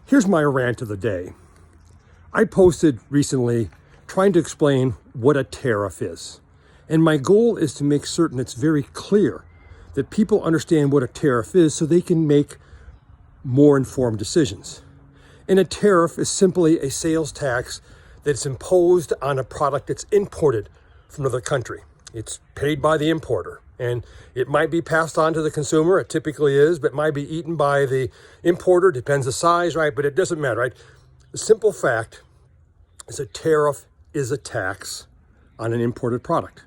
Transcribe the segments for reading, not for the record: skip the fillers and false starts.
Here's my rant of the day. I posted recently trying to explain what a tariff is. And my goal is to make certain it's very clear that people understand what a tariff is so they can make more informed decisions. And a tariff is simply a sales tax that's imposed on a product that's imported from another country. It's paid by the importer, and it might be passed on to the consumer. It typically is, but it might be eaten by the importer. Depends the size, right? But it doesn't matter, right? The simple fact is a tariff is a tax on an imported product.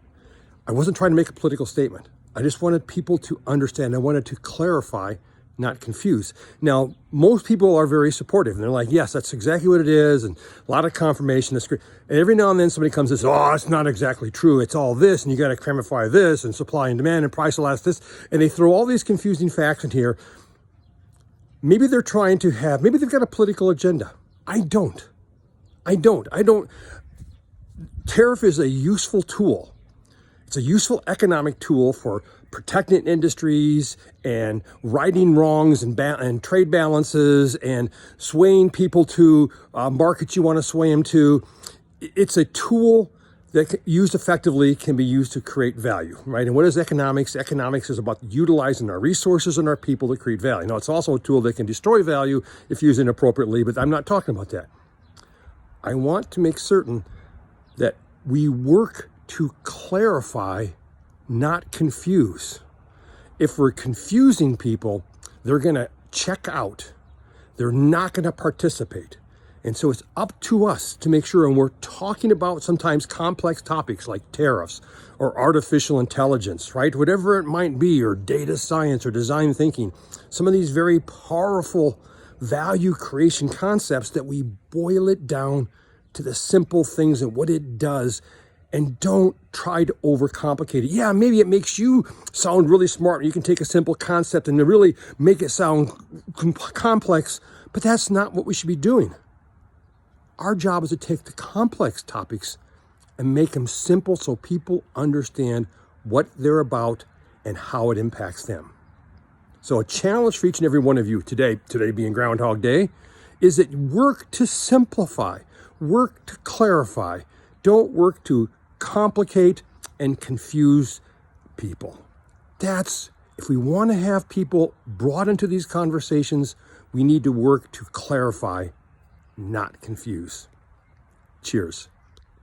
I wasn't trying to make a political statement. I just wanted people to understand. I wanted to clarify, not confuse. Now, most people are very supportive, and they're like, yes, that's exactly what it is, and a lot of confirmation. That's great. And every now and then somebody comes and says, oh, it's not exactly true. It's all this, and you got to cramify this, and supply and demand, and price elasticity, and they throw all these confusing facts in here. Maybe they're trying to have, maybe they've got a political agenda. I don't. Tariff is a useful tool. It's a useful economic tool for protecting industries and righting wrongs and trade balances and swaying people to markets you want to sway them to. It's a tool that used effectively can be used to create value, right? And what is economics? Economics is about utilizing our resources and our people to create value. Now, it's also a tool that can destroy value if used inappropriately, but I'm not talking about that. I want to make certain that we work to clarify, not confuse. If we're confusing people, they're going to check out. They're not going to participate. And so it's up to us to make sure, and we're talking about sometimes complex topics like tariffs or artificial intelligence, right? Whatever it might be, or data science or design thinking, some of these very powerful value creation concepts, that we boil it down to the simple things and what it does, and don't try to overcomplicate it. Yeah, maybe it makes you sound really smart. You can take a simple concept and really make it sound complex, but that's not what we should be doing. Our job is to take the complex topics and make them simple so people understand what they're about and how it impacts them. So a challenge for each and every one of you today being Groundhog Day, is that work to simplify, work to clarify. Don't work to complicate and confuse people. If we want to have people brought into these conversations, we need to work to clarify, not confuse. Cheers.